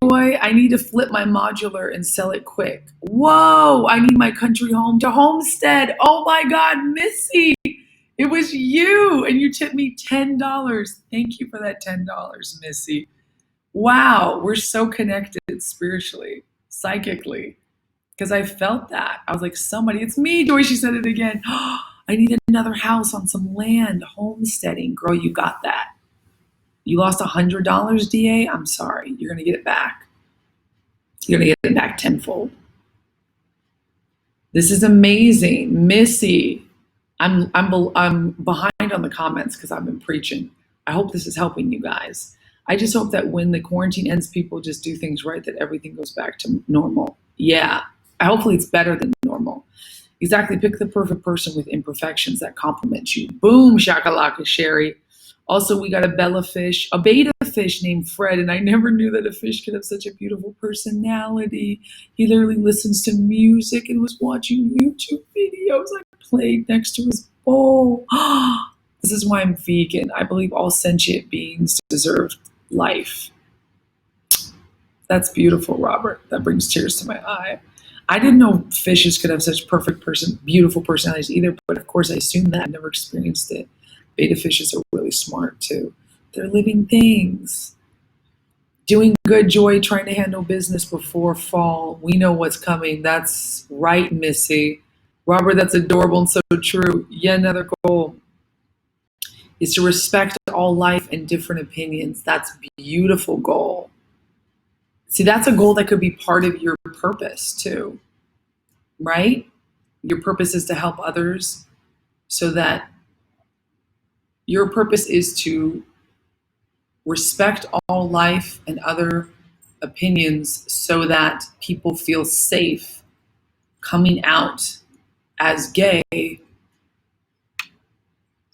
I need to flip my modular and sell it quick. Whoa, I need my country home to homestead. Oh my God, Missy. It was you, and you tipped me $10. Thank you for that $10, Missy. Wow, we're so connected spiritually, psychically, because I felt that. I was like, it's me, Joy. She said it again. I need another house on some land, homesteading. Girl, you got that. You lost $100, DA? I'm sorry. You're going to get it back. You're going to get it back tenfold. This is amazing. Missy, I'm behind on the comments because I've been preaching. I hope this is helping you guys. I just hope that when the quarantine ends, people just do things right, that everything goes back to normal. Yeah. Hopefully it's better than normal. Exactly. Pick the perfect person with imperfections that complement you. Boom, shakalaka, Sherry. Also, we got a beta fish named Fred, and I never knew that a fish could have such a beautiful personality. He literally listens to music and was watching YouTube videos I played next to his bowl. This is why I'm vegan. I believe all sentient beings deserve life. That's beautiful, Robert. That brings tears to my eye. I didn't know fishes could have such beautiful personalities either, but of course I assumed that. I've never experienced it. Beta fishes are really smart too. They're living things. Doing good, Joy, trying to handle business before fall. We know what's coming. That's right, Missy. Robert, that's adorable and so true. Yet another goal is to respect all life and different opinions. That's a beautiful goal. See, that's a goal that could be part of your purpose too, right? Your purpose is to help others, so that your purpose is to respect all life and other opinions so that people feel safe coming out as gay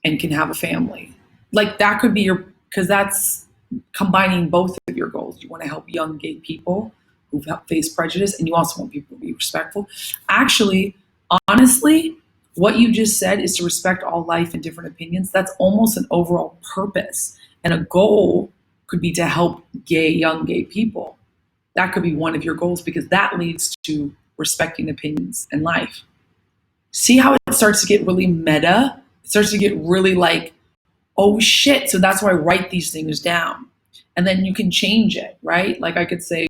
and can have a family. Like that could be because that's combining both of your goals. You want to help young gay people who've faced prejudice, and you also want people to be respectful. Actually, honestly, what you just said is to respect all life and different opinions. That's almost an overall purpose. And a goal could be to help young gay people. That could be one of your goals, because that leads to respecting opinions and life. See how it starts to get really meta? It starts to get really like, oh shit, so that's why I write these things down. And then you can change it, right? Like I could say,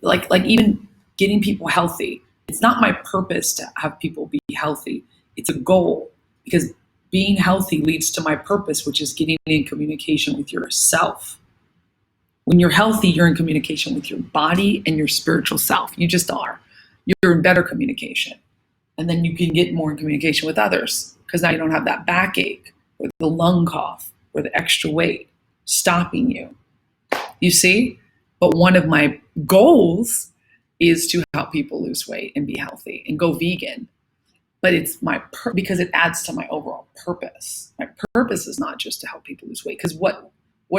like even getting people healthy. It's not my purpose to have people be healthy. It's a goal, because being healthy leads to my purpose, which is getting in communication with yourself. When you're healthy, you're in communication with your body and your spiritual self. You just are. You're in better communication. And then you can get more in communication with others, because now you don't have that backache or the lung cough or the extra weight stopping you. You see? But one of my goals is to help people lose weight and be healthy and go vegan. But it's because it adds to my overall purpose. My purpose is not just to help people lose weight, because what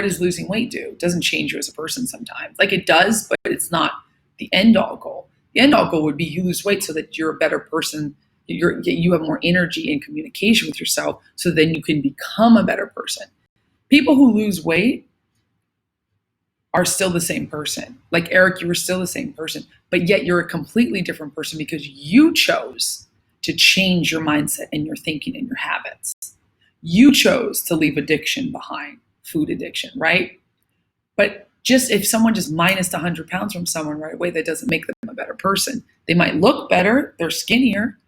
does losing weight do? It doesn't change you as a person sometimes. Like it does, but it's not the end all goal. The end all goal would be you lose weight so that you're a better person. You have more energy and communication with yourself, so then you can become a better person. People who lose weight, are still the same person. Like Eric, you were still the same person, but yet you're a completely different person because you chose to change your mindset and your thinking and your habits. You chose to leave addiction behind, food addiction, right? But just if someone just minus 100 pounds from someone right away, that doesn't make them a better person. They might look better, they're skinnier,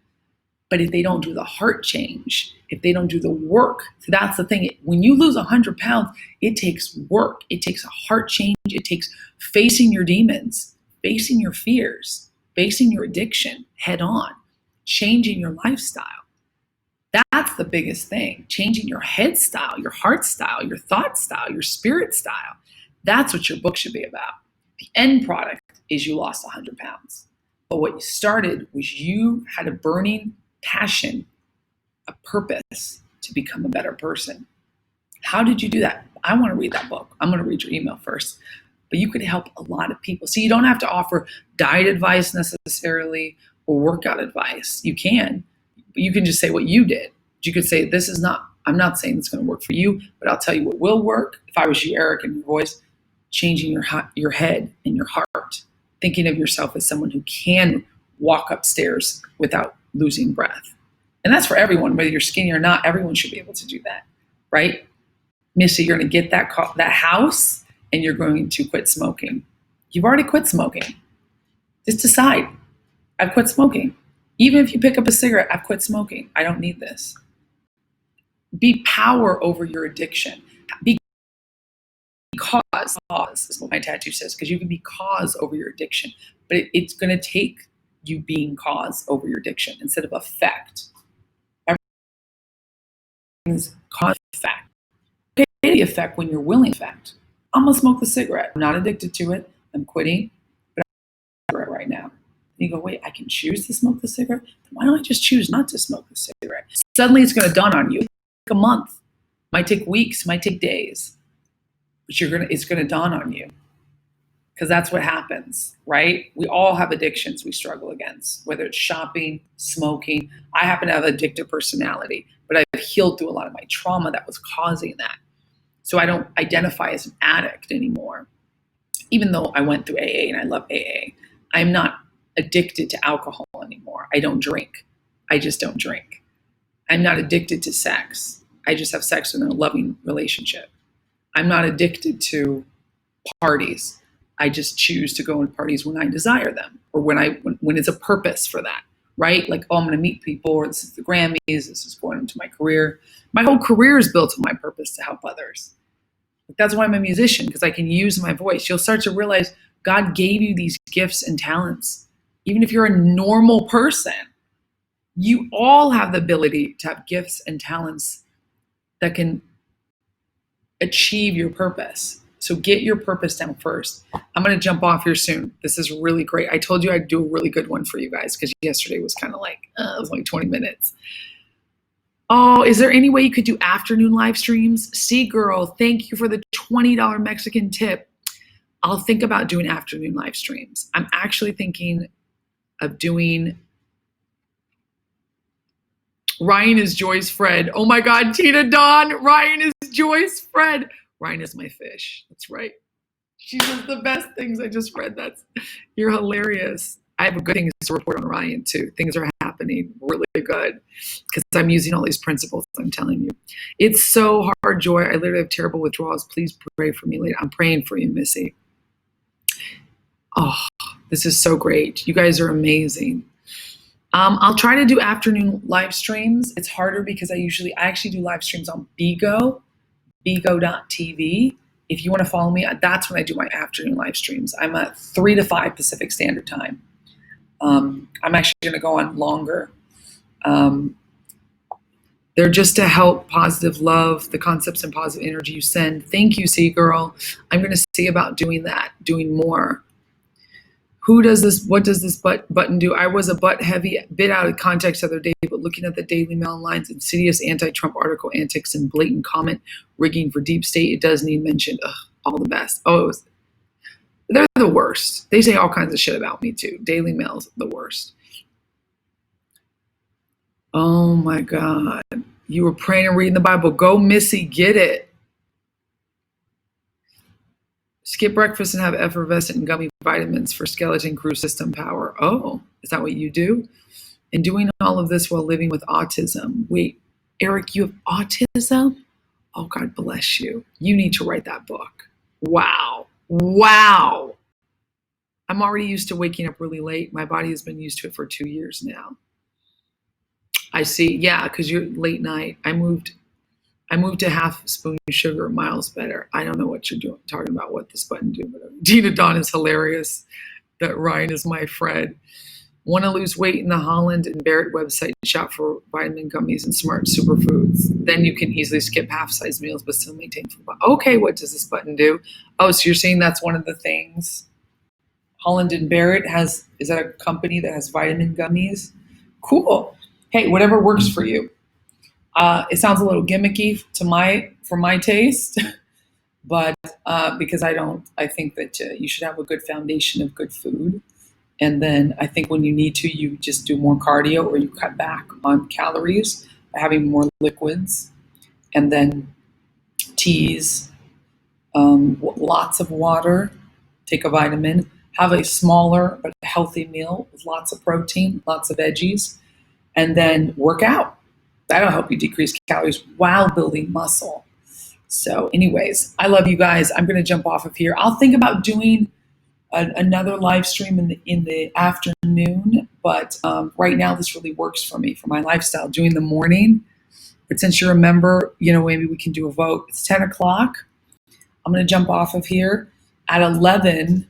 but if they don't do the heart change, if they don't do the work, so that's the thing. When you lose 100 pounds, it takes work. It takes a heart change. It takes facing your demons, facing your fears, facing your addiction head on, changing your lifestyle. That's the biggest thing. Changing your head style, your heart style, your thought style, your spirit style. That's what your book should be about. The end product is you lost 100 pounds. But what you started was you had a burning passion, a purpose to become a better person. How did you do that? I want to read that book. I'm going to read your email first. But you could help a lot of people. So you don't have to offer diet advice necessarily or workout advice. You can. But you can just say what you did. You could say, I'm not saying it's going to work for you, but I'll tell you what will work. If I was you, Eric, and your voice, changing your head and your heart, thinking of yourself as someone who can walk upstairs without losing breath. And that's for everyone, whether you're skinny or not, everyone should be able to do that, right? Missy, you're going to get that house and you're going to quit smoking. You've already quit smoking. Just decide, I've quit smoking. Even if you pick up a cigarette, I've quit smoking. I don't need this. Be power over your addiction. Be cause is what my tattoo says, because you can be cause over your addiction, but it's going to take you being cause over your addiction instead of effect. Everything's cause effect. Okay, the effect when you're willing effect. I'm going to smoke the cigarette. I'm not addicted to it. I'm quitting, but I'm cigarette right now. And you go, wait, I can choose to smoke the cigarette? Why don't I just choose not to smoke the cigarette? Suddenly it's going to dawn on you. A month, might take weeks, might take days, but it's going to dawn on you, because that's what happens, right? We all have addictions we struggle against, whether it's shopping, smoking. I happen to have an addictive personality, but I've healed through a lot of my trauma that was causing that. So I don't identify as an addict anymore, even though I went through AA and I love AA. I'm not addicted to alcohol anymore. I don't drink. I just don't drink. I'm not addicted to sex. I just have sex within a loving relationship. I'm not addicted to parties. I just choose to go in parties when I desire them, or when it's a purpose for that, right? Like, oh, I'm going to meet people, or this is the Grammys, this is going into my career. My whole career is built on my purpose to help others. That's why I'm a musician, because I can use my voice. You'll start to realize God gave you these gifts and talents. Even if you're a normal person, you all have the ability to have gifts and talents that can achieve your purpose. So get your purpose down first. I'm going to jump off here soon. This is really great. I told you I'd do a really good one for you guys, because yesterday was kind of like, it was like 20 minutes. Oh, is there any way you could do afternoon live streams? See, girl, thank you for the $20 Mexican tip. I'll think about doing afternoon live streams. I'm actually thinking of doing Ryan is Joy's Fred. Oh my God, Tina Dawn, Ryan is Joy's Fred. Ryan is my fish. That's right. She does the best things. I just read that. You're hilarious. I have good things to report on Ryan too. Things are happening really good because I'm using all these principles I'm telling you. It's so hard, Joy. I literally have terrible withdrawals. Please pray for me later. I'm praying for you, Missy. Oh, this is so great. You guys are amazing. I'll try to do afternoon live streams. It's harder because I actually do live streams on Bigo, bigo.tv. If you want to follow me, that's when I do my afternoon live streams. I'm at 3 to 5 Pacific Standard Time. I'm actually going to go on longer. They're just to help positive love, the concepts and positive energy you send. Thank you, C Girl. I'm going to see about doing that, doing more. Who does this? What does this button do? I was a heavy bit out of context the other day, but looking at the Daily Mail lines, insidious anti-Trump article antics and blatant comment rigging for deep state, it does need mentioned. Ugh, all the best. They're the worst. They say all kinds of shit about me too. Daily Mail's the worst. Oh my God. You were praying and reading the Bible. Go, Missy, get it. Skip breakfast and have effervescent and gummy vitamins for skeleton crew system power. Oh, is that what you do? And doing all of this while living with autism. Wait, Eric, you have autism? Oh, God bless you. You need to write that book. Wow. Wow. I'm already used to waking up really late. My body has been used to it for 2 years now. I see. Yeah, because you're late night. I moved to half spoon sugar, miles better. I don't know what you're doing, talking about what this button do. But Dina Dawn is hilarious. That Ryan is my friend. Want to lose weight in the Holland and Barrett website, shop for vitamin gummies and smart superfoods. Then you can easily skip half-size meals but still maintain full body. Okay, what does this button do? Oh, so you're saying that's one of the things. Holland and Barrett is that a company that has vitamin gummies? Cool. Hey, whatever works for you. It sounds a little gimmicky for my taste, but because I think that you should have a good foundation of good food. And then I think when you need to, you just do more cardio or you cut back on calories by having more liquids and then teas, lots of water, take a vitamin, have a smaller but healthy meal with lots of protein, lots of veggies, and then work out. That'll help you decrease calories while building muscle. So anyways, I love you guys. I'm going to jump off of here. I'll think about doing another live stream in the afternoon, but right now this really works for me, for my lifestyle, doing the morning. But since you're a member, maybe we can do a vote. It's 10 o'clock. I'm going to jump off of here. At 11,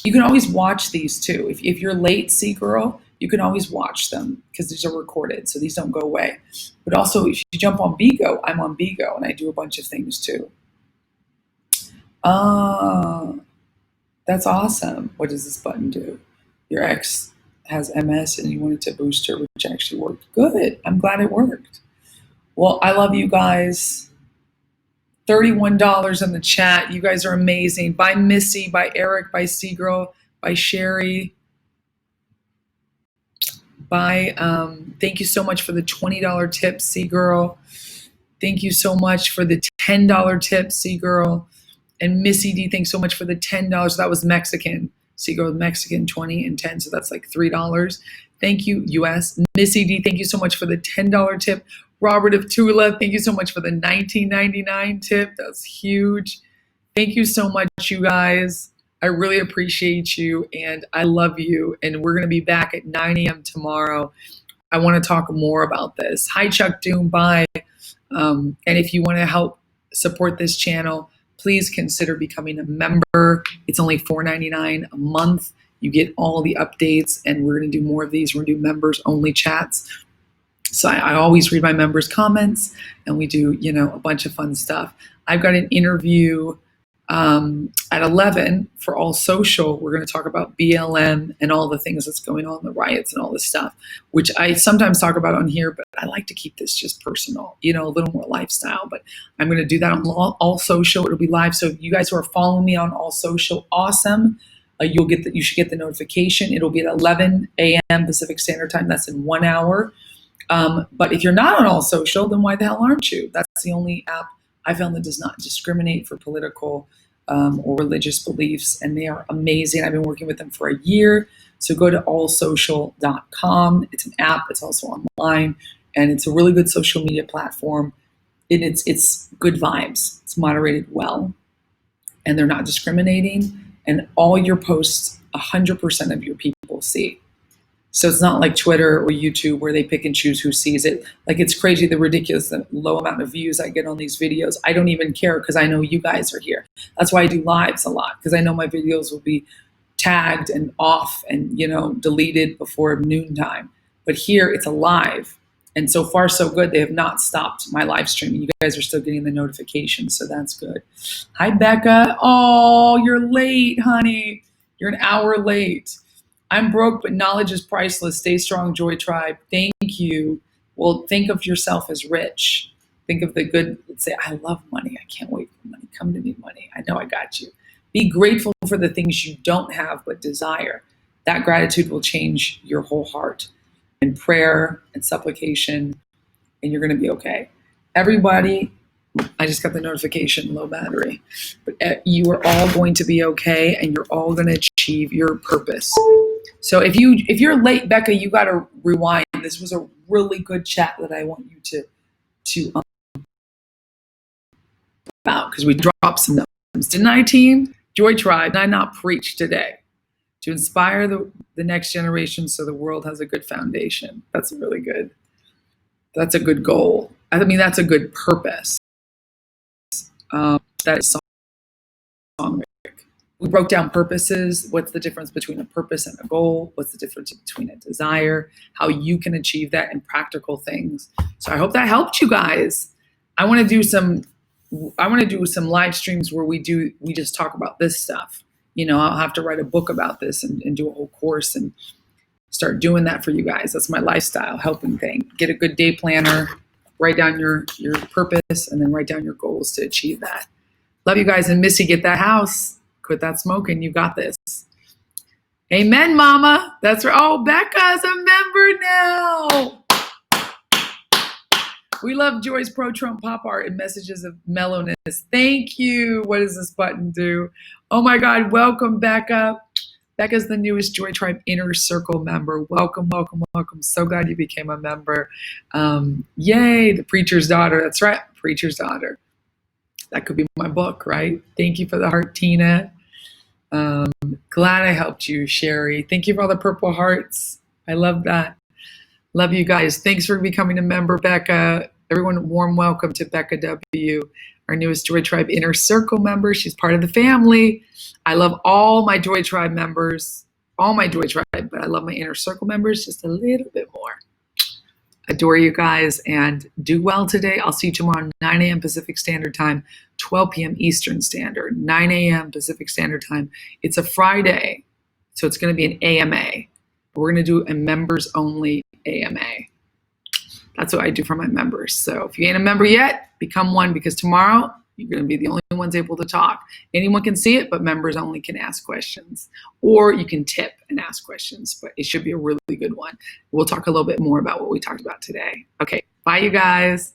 you can always watch these too. If you're late, girl, you can always watch them because these are recorded, so these don't go away. But also, if you jump on Bigo, I'm on Bigo, and I do a bunch of things too. That's awesome. What does this button do? Your ex has MS and you wanted to boost her, which actually worked. Good. I'm glad it worked. Well, I love you guys. $31 in the chat. You guys are amazing. By Missy, by Eric, by Seagirl, by Sherry. Thank you so much for the $20 tip, Seagirl. Thank you so much for the $10 tip, Seagirl. And Missy D, thanks so much for the $10. That was Mexican. Seagirl, Mexican, 20 and 10, so that's like $3. Thank you, US. Missy D, thank you so much for the $10 tip. Robert of Tula, thank you so much for the $19.99 tip. That's huge. Thank you so much, you guys. I really appreciate you, and I love you. And we're going to be back at 9 a.m. tomorrow. I want to talk more about this. Hi, Chuck Doom. Bye. And if you want to help support this channel, please consider becoming a member. It's only $4.99 a month. You get all the updates, and we're going to do more of these. We're going to do members-only chats. So I always read my members' comments, and we do, a bunch of fun stuff. I've got an interview at 11 for All Social. We're going to talk about BLM and all the things that's going on, the riots and all this stuff, which I sometimes talk about on here, but I like to keep this just personal, a little more lifestyle. But I'm going to do that on All Social. It'll be live. So you guys who are following me on All Social, awesome. You should get the notification. It'll be at 11 a.m. Pacific Standard Time. That's in 1 hour. But if you're not on All Social, then why the hell aren't you? That's the only app I found that does not discriminate for political or religious beliefs, and they are amazing. I've been working with them for a year. So go to allsocial.com. It's an app. It's also online, and it's a really good social media platform. And it's good vibes. It's moderated well, and they're not discriminating. And all your posts, 100% of your people see. So it's not like Twitter or YouTube where they pick and choose who sees it. Like, it's crazy, the ridiculous, the low amount of views I get on these videos. I don't even care because I know you guys are here. That's why I do lives a lot, because I know my videos will be tagged and off and, deleted before noontime. But here it's a live. And so far, so good. They have not stopped my live streaming. You guys are still getting the notifications, so that's good. Hi, Becca. Oh, you're late, honey. You're an hour late. I'm broke, but knowledge is priceless. Stay strong, Joytribe. Thank you. Well, think of yourself as rich. Think of the good. Say, I love money. I can't wait for money. Come to me, money. I know I got you. Be grateful for the things you don't have but desire. That gratitude will change your whole heart. And prayer and supplication, and you're going to be okay. Everybody, I just got the notification, low battery. But you are all going to be okay, and you're all going to achieve your purpose. So if you're late, Becca, you got to rewind. This was a really good chat that I want you to about, because we dropped some numbers. Didn't I, team? Joytribe, did I not preach today? To inspire the next generation so the world has a good foundation. That's really good. That's a good goal. I mean, that's a good purpose. That is song. We broke down purposes. What's the difference between a purpose and a goal? What's the difference between a desire? How you can achieve that in practical things. So I hope that helped you guys. I want to do some live streams where we just talk about this stuff. I'll have to write a book about this and do a whole course and start doing that for you guys. That's my lifestyle, helping thing. Get a good day planner, write down your purpose, and then write down your goals to achieve that. Love you guys. And Missy, get that house. Quit that smoking. You got this. Amen, mama. That's right. Oh, Becca's a member now. We love Joy's pro-Trump pop art and messages of mellowness. Thank you. What does this button do? Oh my God. Welcome, Becca. Becca's the newest Joytribe Inner Circle member. Welcome, welcome, welcome. So glad you became a member. Yay, the preacher's daughter. That's right, preacher's daughter. That could be my book, right? Thank you for the heart, Tina. Glad I helped you, Sherry. Thank you for all the purple hearts. I love that. Love you guys. Thanks for becoming a member, Becca. Everyone, warm welcome to Becca W., our newest Joytribe Inner Circle member. She's part of the family. I love all my Joytribe members, all my Joytribe, but I love my Inner Circle members just a little bit more. Adore you guys, and do well today. I'll see you tomorrow, 9 a.m. Pacific Standard Time, 12 p.m. Eastern Standard, 9 a.m. Pacific Standard Time. It's a Friday, so it's going to be an AMA. We're going to do a members-only AMA. That's what I do for my members. So if you ain't a member yet, become one, because tomorrow you're going to be the only ones able to talk. Anyone can see it, but members only can ask questions. Or you can tip and ask questions, but it should be a really good one. We'll talk a little bit more about what we talked about today. Okay, bye you guys.